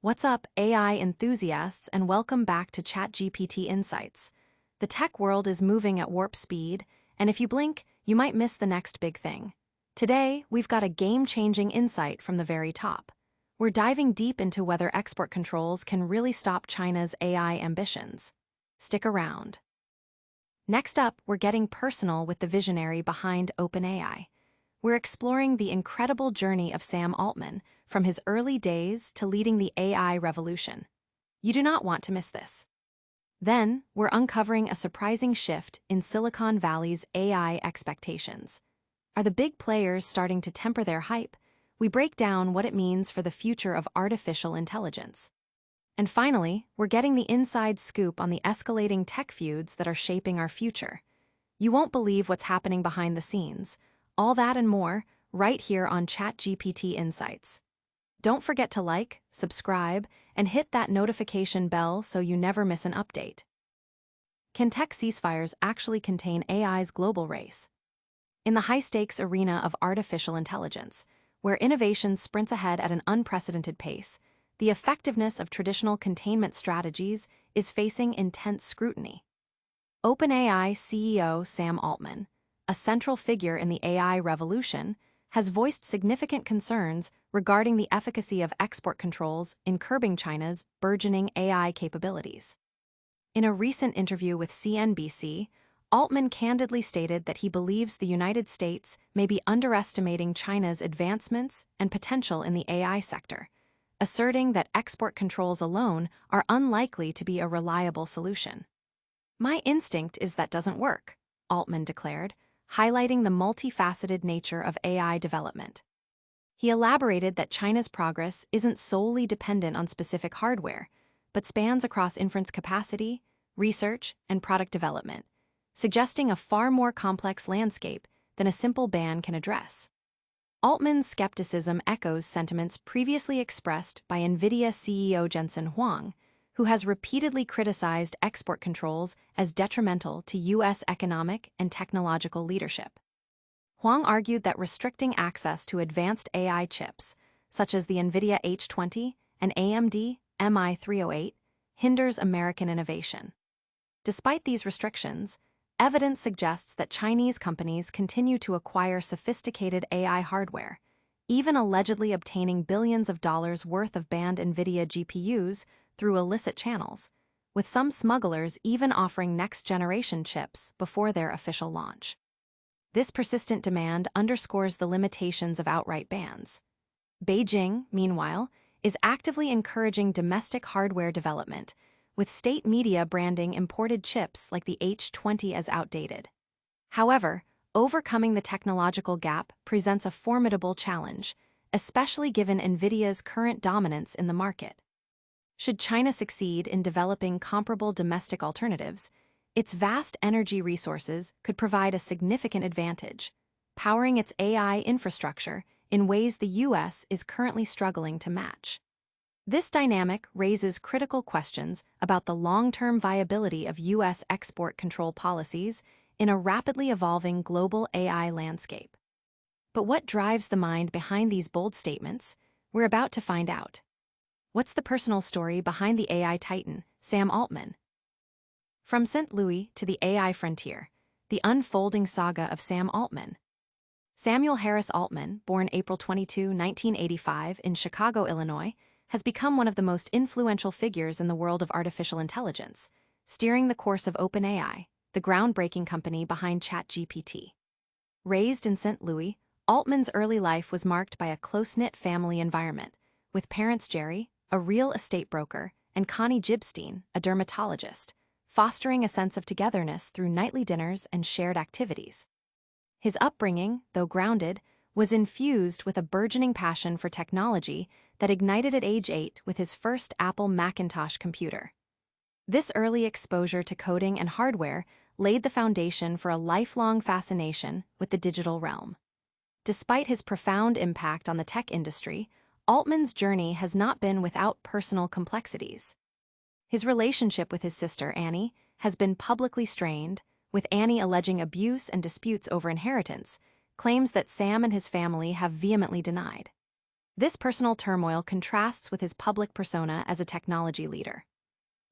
What's up, AI enthusiasts, and welcome back to ChatGPT Insights. The tech world is moving at warp speed, and if you blink, you might miss the next big thing. Today, we've got a game-changing insight from the very top. We're diving deep into whether export controls can really stop China's AI ambitions. Stick around. Next up, we're getting personal with the visionary behind OpenAI. We're exploring the incredible journey of Sam Altman, from his early days to leading the AI revolution. You do not want to miss this. Then, we're uncovering a surprising shift in Silicon Valley's AI expectations. Are the big players starting to temper their hype? We break down what it means for the future of artificial intelligence. And finally, we're getting the inside scoop on the escalating tech feuds that are shaping our future. You won't believe what's happening behind the scenes. All that and more, right here on ChatGPT Insights. Don't forget to like, subscribe, and hit that notification bell so you never miss an update. Can tech ceasefires actually contain AI's global race? In the high-stakes arena of artificial intelligence, where innovation sprints ahead at an unprecedented pace, the effectiveness of traditional containment strategies is facing intense scrutiny. OpenAI CEO Sam Altman, a central figure in the AI revolution, has voiced significant concerns regarding the efficacy of export controls in curbing China's burgeoning AI capabilities. In a recent interview with CNBC, Altman candidly stated that he believes the United States may be underestimating China's advancements and potential in the AI sector, asserting that export controls alone are unlikely to be a reliable solution. "My instinct is that doesn't work," Altman declared, highlighting the multifaceted nature of AI development. He elaborated that China's progress isn't solely dependent on specific hardware, but spans across inference capacity, research, and product development, suggesting a far more complex landscape than a simple ban can address. Altman's skepticism echoes sentiments previously expressed by NVIDIA CEO Jensen Huang, who has repeatedly criticized export controls as detrimental to U.S. economic and technological leadership. Huang argued that restricting access to advanced AI chips, such as the NVIDIA H20 and AMD MI308, hinders American innovation. Despite these restrictions, evidence suggests that Chinese companies continue to acquire sophisticated AI hardware, even allegedly obtaining billions of dollars worth of banned NVIDIA GPUs through illicit channels, with some smugglers even offering next-generation chips before their official launch. This persistent demand underscores the limitations of outright bans. Beijing, meanwhile, is actively encouraging domestic hardware development, with state media branding imported chips like the H20 as outdated. However, overcoming the technological gap presents a formidable challenge, especially given NVIDIA's current dominance in the market. Should China succeed in developing comparable domestic alternatives, its vast energy resources could provide a significant advantage, powering its AI infrastructure in ways the U.S. is currently struggling to match. This dynamic raises critical questions about the long-term viability of U.S. export control policies in a rapidly evolving global AI landscape. But what drives the mind behind these bold statements? We're about to find out. What's the personal story behind the AI titan, Sam Altman? From St. Louis to the AI frontier, the unfolding saga of Sam Altman. Samuel Harris Altman, born April 22, 1985, in Chicago, Illinois, has become one of the most influential figures in the world of artificial intelligence, steering the course of OpenAI, the groundbreaking company behind ChatGPT. Raised in St. Louis, Altman's early life was marked by a close-knit family environment, with parents Jerry, a real estate broker, and Connie Jibstein, a dermatologist, fostering a sense of togetherness through nightly dinners and shared activities. His upbringing, though grounded, was infused with a burgeoning passion for technology that ignited at age 8 with his first Apple Macintosh computer. This early exposure to coding and hardware laid the foundation for a lifelong fascination with the digital realm. Despite his profound impact on the tech industry, Altman's journey has not been without personal complexities. His relationship with his sister, Annie, has been publicly strained, with Annie alleging abuse and disputes over inheritance, claims that Sam and his family have vehemently denied. This personal turmoil contrasts with his public persona as a technology leader.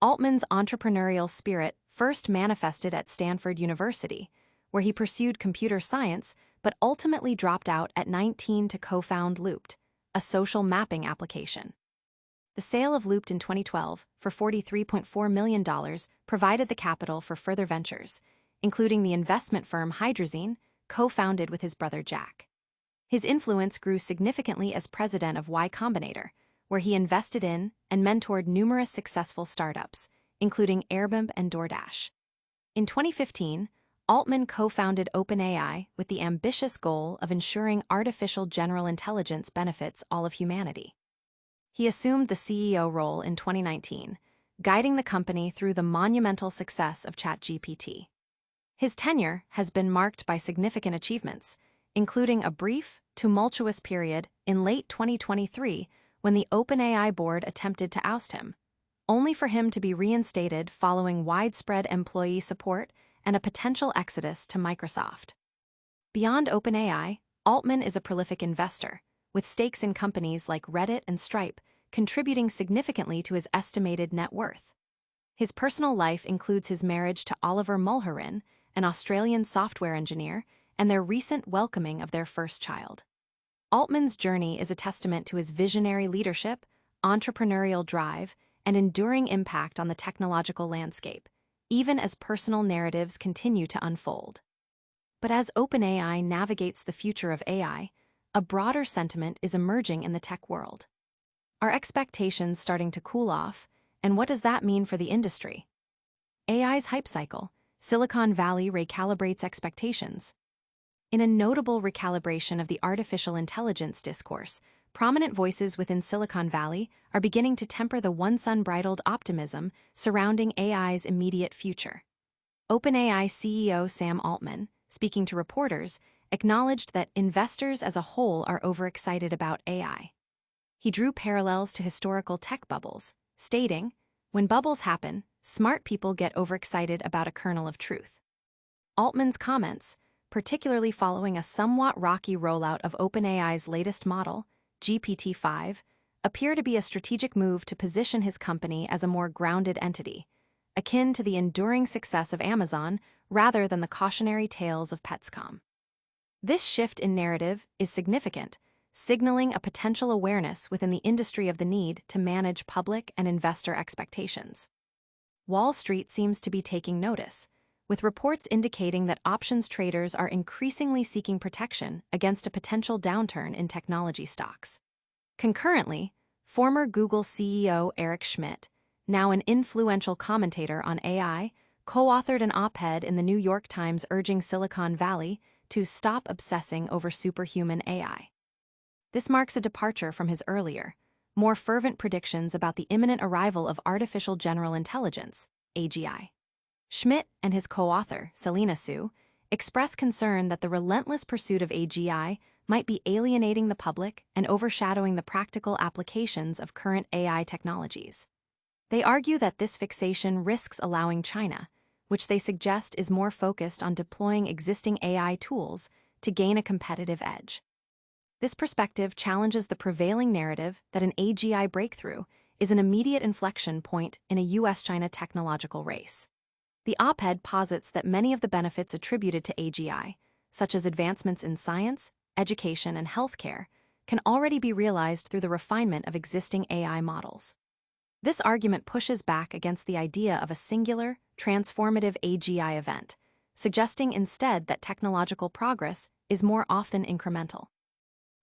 Altman's entrepreneurial spirit first manifested at Stanford University, where he pursued computer science but ultimately dropped out at 19 to co-found Looped, a social mapping application. The sale of Looped in 2012 for $43.4 million provided the capital for further ventures, including the investment firm Hydrazine, co-founded with his brother Jack. His influence grew significantly as president of Y Combinator, where he invested in and mentored numerous successful startups, including Airbnb and DoorDash. In 2015, Altman co-founded OpenAI with the ambitious goal of ensuring artificial general intelligence benefits all of humanity. He assumed the CEO role in 2019, guiding the company through the monumental success of ChatGPT. His tenure has been marked by significant achievements, including a brief, tumultuous period in late 2023 when the OpenAI board attempted to oust him, only for him to be reinstated following widespread employee support and a potential exodus to Microsoft. Beyond OpenAI, Altman is a prolific investor, with stakes in companies like Reddit and Stripe contributing significantly to his estimated net worth. His personal life includes his marriage to Oliver Mulherin, an Australian software engineer, and their recent welcoming of their first child. Altman's journey is a testament to his visionary leadership, entrepreneurial drive, and enduring impact on the technological landscape, even as personal narratives continue to unfold. But as OpenAI navigates the future of AI, a broader sentiment is emerging in the tech world. Are expectations starting to cool off, and what does that mean for the industry? AI's hype cycle, Silicon Valley recalibrates expectations. In a notable recalibration of the artificial intelligence discourse, prominent voices within Silicon Valley are beginning to temper the once-unbridled optimism surrounding AI's immediate future. OpenAI CEO Sam Altman, speaking to reporters, acknowledged that investors as a whole are overexcited about AI. He drew parallels to historical tech bubbles, stating, "When bubbles happen, smart people get overexcited about a kernel of truth." Altman's comments, particularly following a somewhat rocky rollout of OpenAI's latest model, GPT-5, appear to be a strategic move to position his company as a more grounded entity, akin to the enduring success of Amazon rather than the cautionary tales of Petscom. This shift in narrative is significant, signaling a potential awareness within the industry of the need to manage public and investor expectations. Wall Street seems to be taking notice, with reports indicating that options traders are increasingly seeking protection against a potential downturn in technology stocks. Concurrently, former Google CEO Eric Schmidt, now an influential commentator on AI, co-authored an op-ed in the New York Times urging Silicon Valley to stop obsessing over superhuman AI. This marks a departure from his earlier, more fervent predictions about the imminent arrival of artificial general intelligence, AGI. Schmidt and his co-author, Selena Su, express concern that the relentless pursuit of AGI might be alienating the public and overshadowing the practical applications of current AI technologies. They argue that this fixation risks allowing China, which they suggest is more focused on deploying existing AI tools, to gain a competitive edge. This perspective challenges the prevailing narrative that an AGI breakthrough is an immediate inflection point in a US-China technological race. The op-ed posits that many of the benefits attributed to AGI, such as advancements in science, education, and healthcare, can already be realized through the refinement of existing AI models. This argument pushes back against the idea of a singular, transformative AGI event, suggesting instead that technological progress is more often incremental.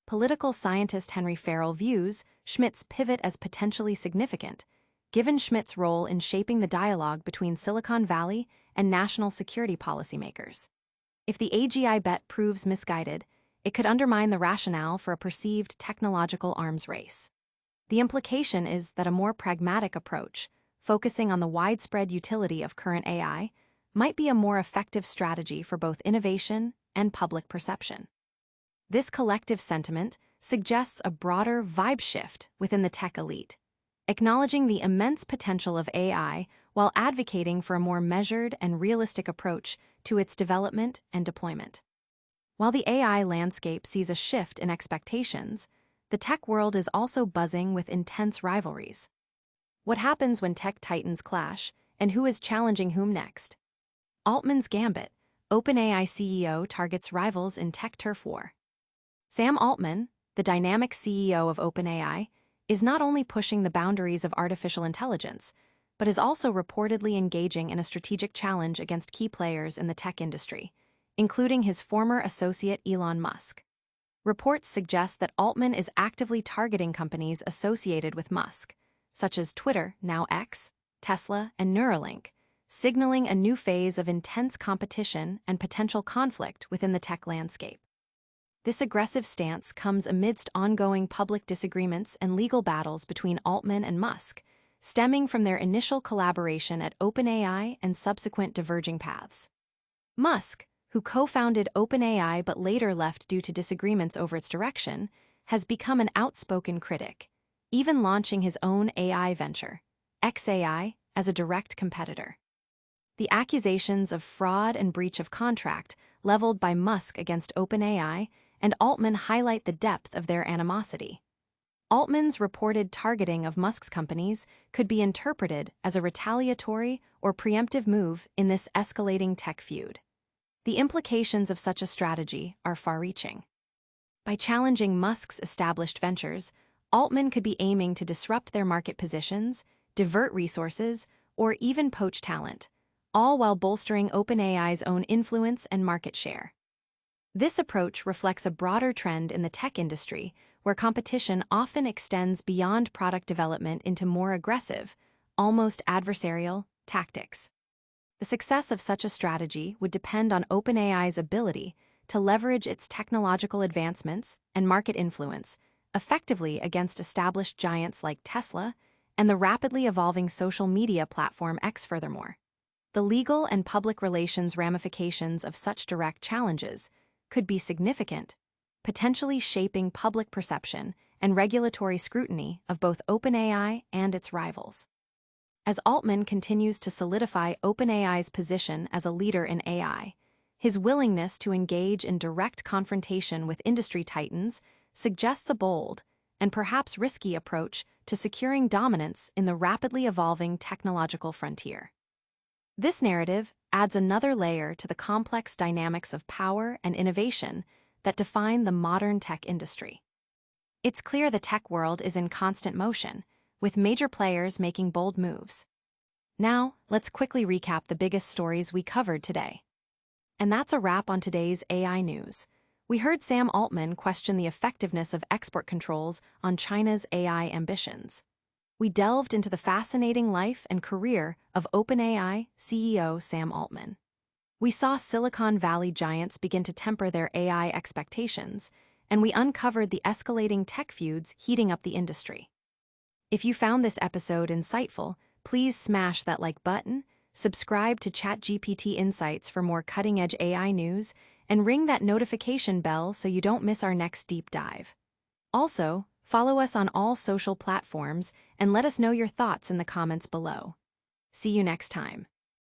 Political scientist Henry Farrell views Schmidt's pivot as potentially significant, given Schmidt's role in shaping the dialogue between Silicon Valley and national security policymakers. If the AGI bet proves misguided, it could undermine the rationale for a perceived technological arms race. The implication is that a more pragmatic approach, focusing on the widespread utility of current AI, might be a more effective strategy for both innovation and public perception. This collective sentiment suggests a broader vibe shift within the tech elite, acknowledging the immense potential of AI while advocating for a more measured and realistic approach to its development and deployment. While the AI landscape sees a shift in expectations, the tech world is also buzzing with intense rivalries. What happens when tech titans clash, and who is challenging whom next? Altman's Gambit, OpenAI CEO targets rivals in tech turf war. Sam Altman, the dynamic CEO of OpenAI, is not only pushing the boundaries of artificial intelligence, but is also reportedly engaging in a strategic challenge against key players in the tech industry, including his former associate Elon Musk. Reports suggest that Altman is actively targeting companies associated with Musk, such as Twitter, now X, Tesla, and Neuralink, signaling a new phase of intense competition and potential conflict within the tech landscape. This aggressive stance comes amidst ongoing public disagreements and legal battles between Altman and Musk, stemming from their initial collaboration at OpenAI and subsequent diverging paths. Musk, who co-founded OpenAI but later left due to disagreements over its direction, has become an outspoken critic, even launching his own AI venture, XAI, as a direct competitor. The accusations of fraud and breach of contract leveled by Musk against OpenAI and Altman highlight the depth of their animosity. Altman's reported targeting of Musk's companies could be interpreted as a retaliatory or preemptive move in this escalating tech feud. The implications of such a strategy are far-reaching. By challenging Musk's established ventures, Altman could be aiming to disrupt their market positions, divert resources, or even poach talent, all while bolstering OpenAI's own influence and market share. This approach reflects a broader trend in the tech industry, where competition often extends beyond product development into more aggressive, almost adversarial, tactics. The success of such a strategy would depend on OpenAI's ability to leverage its technological advancements and market influence effectively against established giants like Tesla and the rapidly evolving social media platform X. Furthermore, the legal and public relations ramifications of such direct challenges could be significant, potentially shaping public perception and regulatory scrutiny of both OpenAI and its rivals. As Altman continues to solidify OpenAI's position as a leader in AI, his willingness to engage in direct confrontation with industry titans suggests a bold and perhaps risky approach to securing dominance in the rapidly evolving technological frontier. This narrative adds another layer to the complex dynamics of power and innovation that define the modern tech industry. It's clear the tech world is in constant motion, with major players making bold moves. Now, let's quickly recap the biggest stories we covered today. And that's a wrap on today's AI news. We heard Sam Altman question the effectiveness of export controls on China's AI ambitions. We delved into the fascinating life and career of OpenAI CEO Sam Altman. We saw Silicon Valley giants begin to temper their AI expectations, and we uncovered the escalating tech feuds heating up the industry. If you found this episode insightful, please smash that like button, subscribe to ChatGPT Insights for more cutting-edge AI news, and ring that notification bell so you don't miss our next deep dive. Also, follow us on all social platforms and let us know your thoughts in the comments below. See you next time.